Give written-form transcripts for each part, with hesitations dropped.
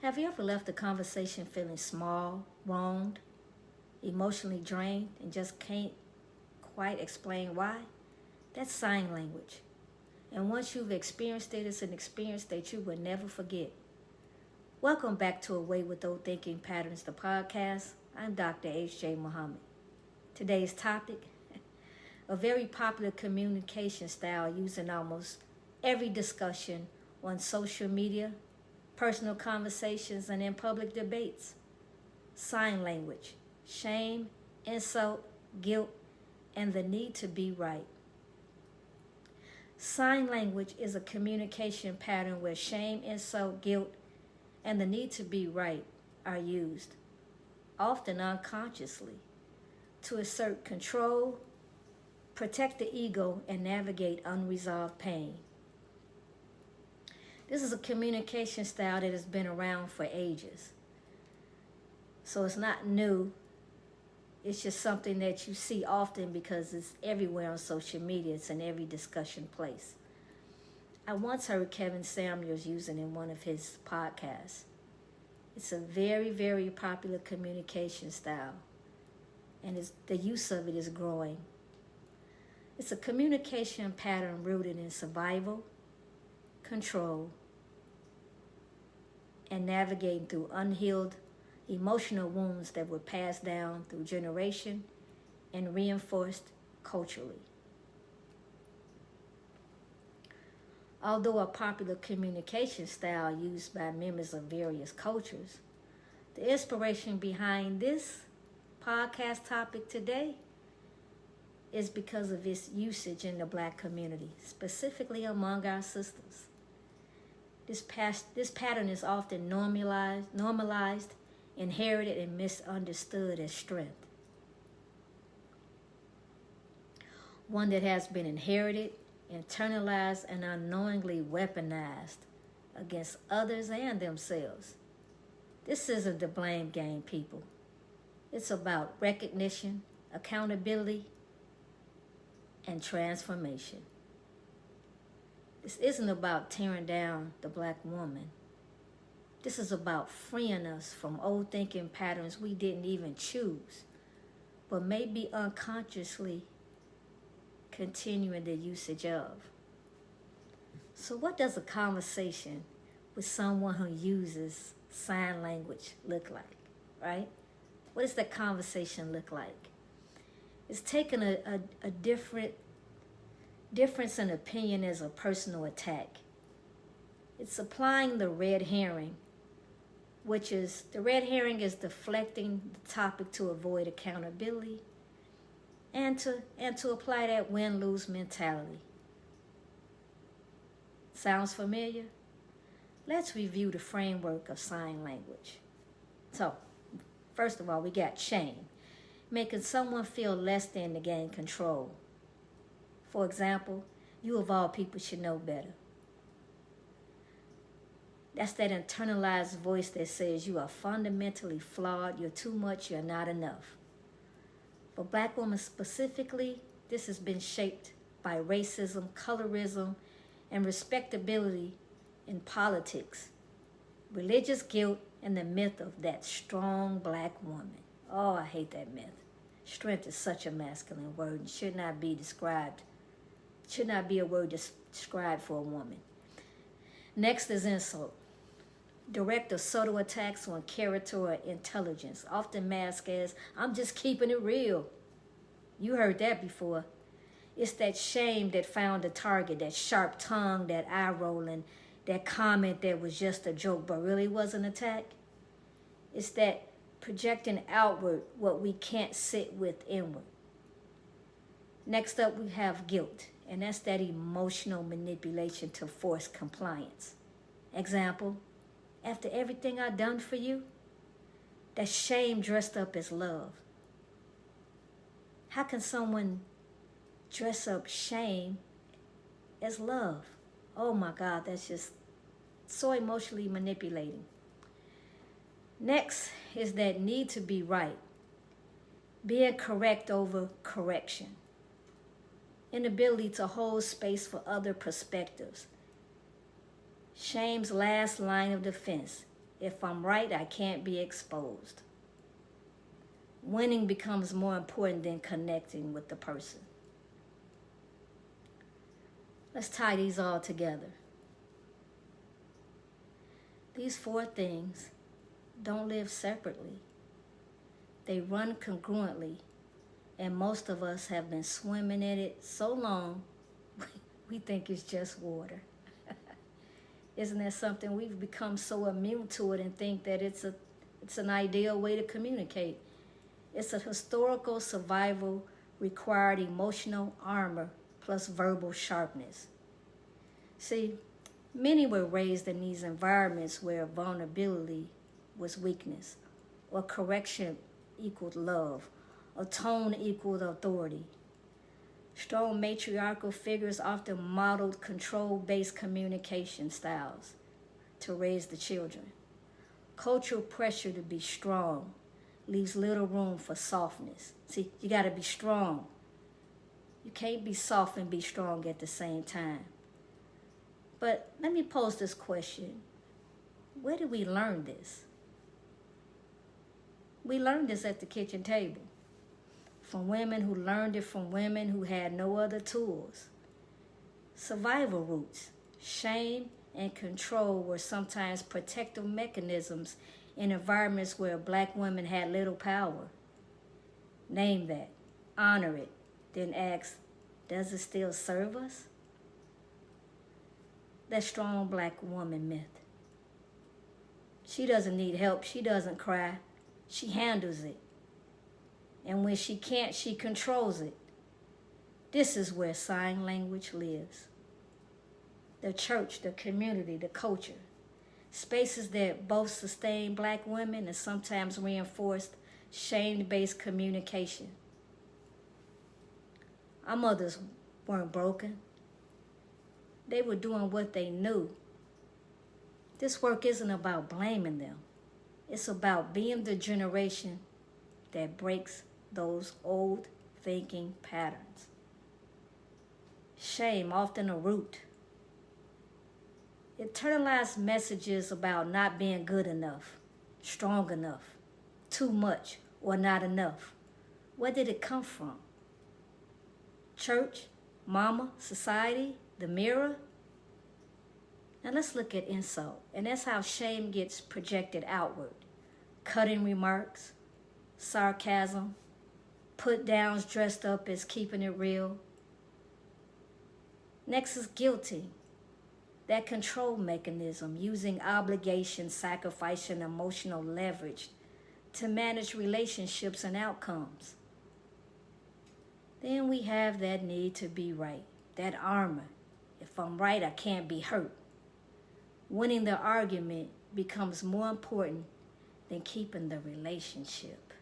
Have you ever left a conversation feeling small, wronged, emotionally drained, and just can't quite explain why? That's sign language. And once you've experienced it, it's an experience that you will never forget. Welcome back to Away with Old Thinking Patterns, the podcast. I'm Dr. H.J. Muhammad. Today's topic, a very popular communication style used in almost every discussion on social media, personal conversations, and in public debates. Sign language, shame, insult, guilt, and the need to be right. Sign language is a communication pattern where shame, insult, guilt, and the need to be right are used, often unconsciously, to assert control, protect the ego, and navigate unresolved pain. This is a communication style that has been around for ages. So it's not new. It's just something that you see often because it's everywhere on social media. It's in every discussion place. I once heard Kevin Samuels using in one of his podcasts. It's a very, very popular communication style, and the use of it is growing. It's a communication pattern rooted in survival, control, and navigating through unhealed emotional wounds that were passed down through generation and reinforced culturally. Although a popular communication style used by members of various cultures, the inspiration behind this podcast topic today is because of its usage in the Black community, specifically among our sisters. This pattern is often normalized, inherited, and misunderstood as strength. One that has been inherited, internalized, and unknowingly weaponized against others and themselves. This isn't the blame game, people. It's about recognition, accountability, and transformation. This isn't about tearing down the Black woman. This is about freeing us from old thinking patterns we didn't even choose, but maybe unconsciously continuing the usage of. So what does a conversation with someone who uses sign language look like, right? What does that conversation look like? It's taking a difference in opinion as a personal attack. It's applying the red herring, which is, the red herring is deflecting the topic to avoid accountability and to apply that win-lose mentality. Sounds familiar? Let's review the framework of sign language. So, first of all, we got shame, making someone feel less than to gain control. For example, you of all people should know better. That's that internalized voice that says you are fundamentally flawed, you're too much, you're not enough. For Black women specifically, this has been shaped by racism, colorism, and respectability in politics, religious guilt, and the myth of that strong Black woman. Oh, I hate that myth. Strength is such a masculine word and should not be a word described for a woman. Next is insult. Direct or subtle attacks on character or intelligence, often masked as, I'm just keeping it real. You heard that before. It's that shame that found the target, that sharp tongue, that eye rolling, that comment that was just a joke but really was an attack. It's that projecting outward what we can't sit with inward. Next up, we have guilt, and that's that emotional manipulation to force compliance. Example, after everything I've done for you, that's shame dressed up as love. How can someone dress up shame as love? Oh my God, that's just so emotionally manipulating. Next is that need to be right, being correct over correction, inability to hold space for other perspectives, shame's last line of defense, If I'm right, I can't be exposed. Winning becomes more important than connecting with the person. Let's tie these all together. These 4 things don't live separately. They run congruently, and most of us have been swimming in it so long, we think it's just water. Isn't that something? We've become so immune to it and think that it's an ideal way to communicate. It's a historical survival required emotional armor plus verbal sharpness. See, many were raised in these environments where vulnerability was weakness, or correction equaled love, or tone equaled authority. Strong matriarchal figures often modeled control-based communication styles to raise the children. Cultural pressure to be strong leaves little room for softness. See, you got to be strong. You can't be soft and be strong at the same time. But let me pose this question. Where did we learn this? We learned this at the kitchen table. From women who learned it from women who had no other tools. Survival roots, shame, and control were sometimes protective mechanisms in environments where Black women had little power. Name that, honor it, then ask, does it still serve us? That strong Black woman myth. She doesn't need help, she doesn't cry, she handles it. And when she can't, she controls it. This is where sign language lives. The church, the community, the culture. Spaces that both sustain Black women and sometimes reinforced shame-based communication. Our mothers weren't broken. They were doing what they knew. This work isn't about blaming them. It's about being the generation that breaks those old thinking patterns. Shame, often a root. Internalized messages about not being good enough, strong enough, too much, or not enough. Where did it come from? Church, mama, society, the mirror? Now let's look at insult. And that's how shame gets projected outward. Cutting remarks, sarcasm, put downs dressed up as keeping it real. Next is guilty. That control mechanism, using obligation, sacrifice, and emotional leverage to manage relationships and outcomes. Then we have that need to be right, that armor. If I'm right, I can't be hurt. Winning the argument becomes more important than keeping the relationship.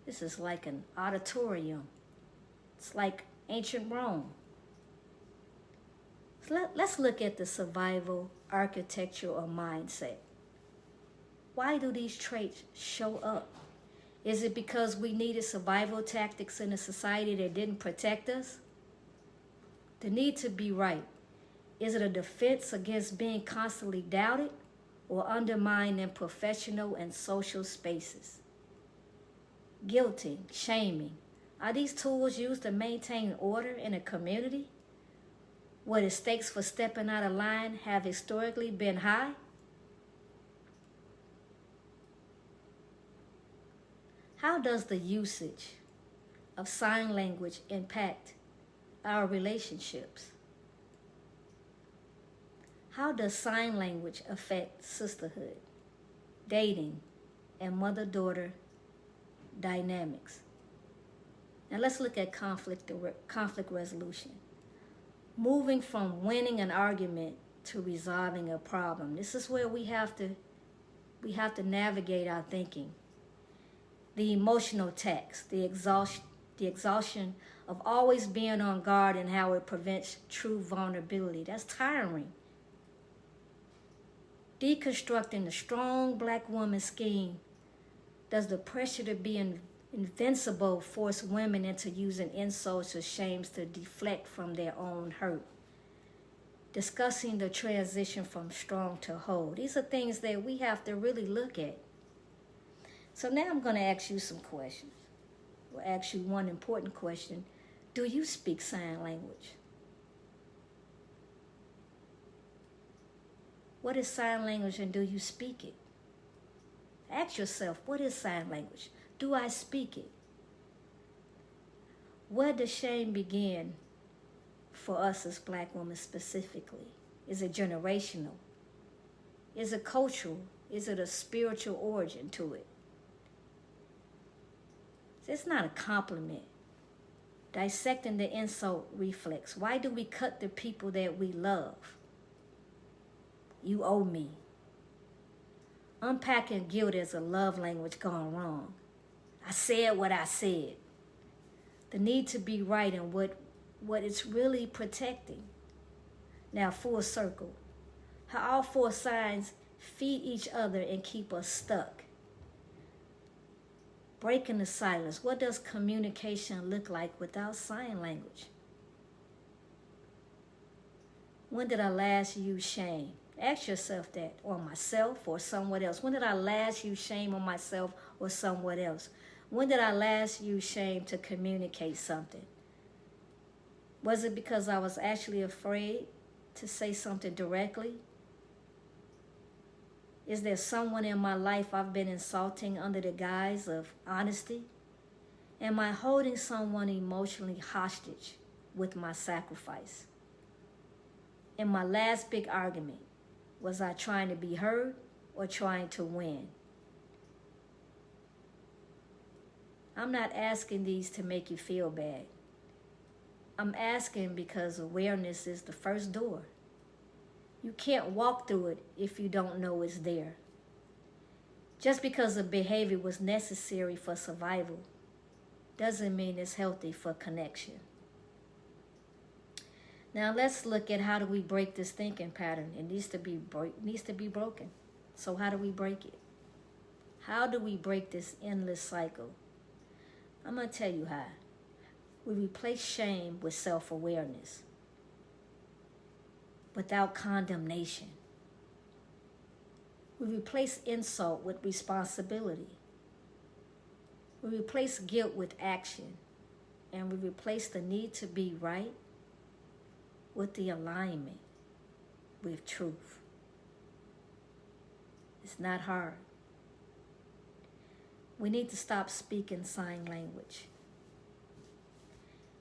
This is like an auditorium. It's like ancient Rome. So let's look at the survival architecture or mindset. Why do these traits show up? Is it because we needed survival tactics in a society that didn't protect us? The need to be right. Is it a defense against being constantly doubted or undermined in professional and social spaces? Guilting, shaming. Are these tools used to maintain order in a community where the stakes for stepping out of line have historically been high? How does the usage of sign language impact our relationships? How does sign language affect sisterhood, dating, and mother-daughter dynamics? Now let's look at conflict resolution. Moving from winning an argument to resolving a problem. This is where we have to navigate our thinking. The emotional tax, the exhaustion of always being on guard and how it prevents true vulnerability. That's tiring. Deconstructing the strong Black woman scheme. Does the pressure to be invincible force women into using insults or shames to deflect from their own hurt? discussing the transition from strong to whole. These are things that we have to really look at. So now I'm going to ask you some questions. I'll ask you one important question. Do you speak sign language? What is sign language and do you speak it? Ask yourself, what is sign language? Do I speak it? Where does shame begin for us as Black women specifically? Is it generational? Is it cultural? Is it a spiritual origin to it? It's not a compliment. Dissecting the insult reflex. Why do we cut the people that we love? You owe me. Unpacking guilt as a love language gone wrong. I said what I said. The need to be right and what it's really protecting. Now, full circle. How all four signs feed each other and keep us stuck. Breaking the silence. What does communication look like without sign language? When did I last use shame? Ask yourself that, or myself or someone else. When did I last use shame on myself or someone else? When did I last use shame to communicate something? Was it because I was actually afraid to say something directly? Is there someone in my life I've been insulting under the guise of honesty? Am I holding someone emotionally hostage with my sacrifice? In my last big argument, was I trying to be heard or trying to win? I'm not asking these to make you feel bad. I'm asking because awareness is the first door. You can't walk through it if you don't know it's there. Just because a behavior was necessary for survival doesn't mean it's healthy for connection. Now let's look at how do we break this thinking pattern. It needs to be broken. So how do we break it? How do we break this endless cycle? I'm going to tell you how. We replace shame with self-awareness. Without condemnation. We replace insult with responsibility. We replace guilt with action. And we replace the need to be right with the alignment with truth. It's not hard. We need to stop speaking sign language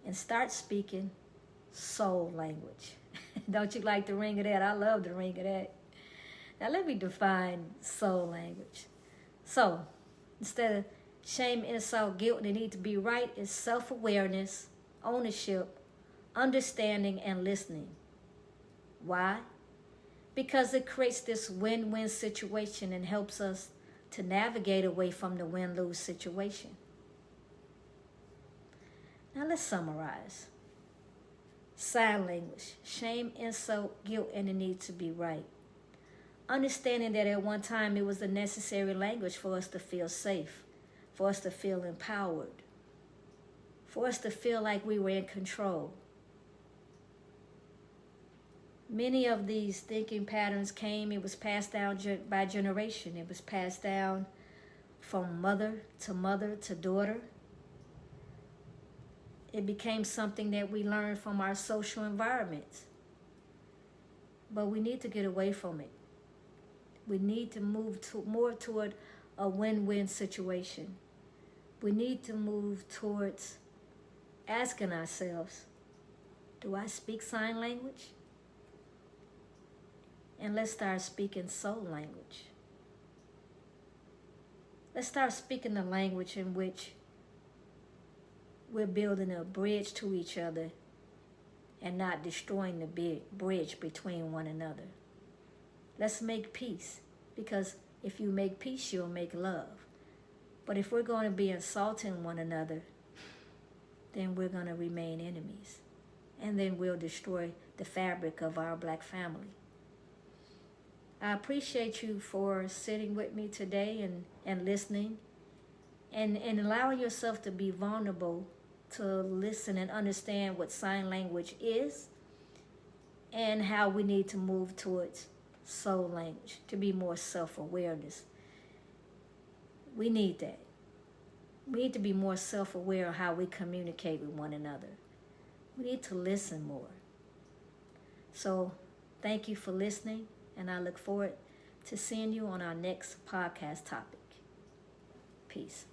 and start speaking soul language. Don't you like the ring of that? I love the ring of that. Now let me define soul language. So, instead of shame, insult, guilt, and the need to be right, it's self-awareness, ownership, understanding, and listening. Why? Because it creates this win-win situation and helps us to navigate away from the win-lose situation. Now let's summarize. Sign language, shame, insult, guilt, and the need to be right. Understanding that at one time it was the necessary language for us to feel safe, for us to feel empowered, for us to feel like we were in control. Many of these thinking patterns it was passed down by generation. It was passed down from mother to daughter. It became something that we learned from our social environments. But we need to get away from it. We need to move more toward a win-win situation. We need to move towards asking ourselves, do I speak sign language? And let's start speaking soul language. Let's start speaking the language in which we're building a bridge to each other and not destroying the bridge between one another. Let's make peace, because if you make peace, you'll make love. But if we're going to be insulting one another, then we're going to remain enemies. And then we'll destroy the fabric of our Black family. I appreciate you for sitting with me today and listening and allowing yourself to be vulnerable to listen and understand what sign language is and how we need to move towards soul language to be more self-awareness. We need that. We need to be more self-aware of how we communicate with one another. We need to listen more. So thank you for listening, and I look forward to seeing you on our next podcast topic. Peace.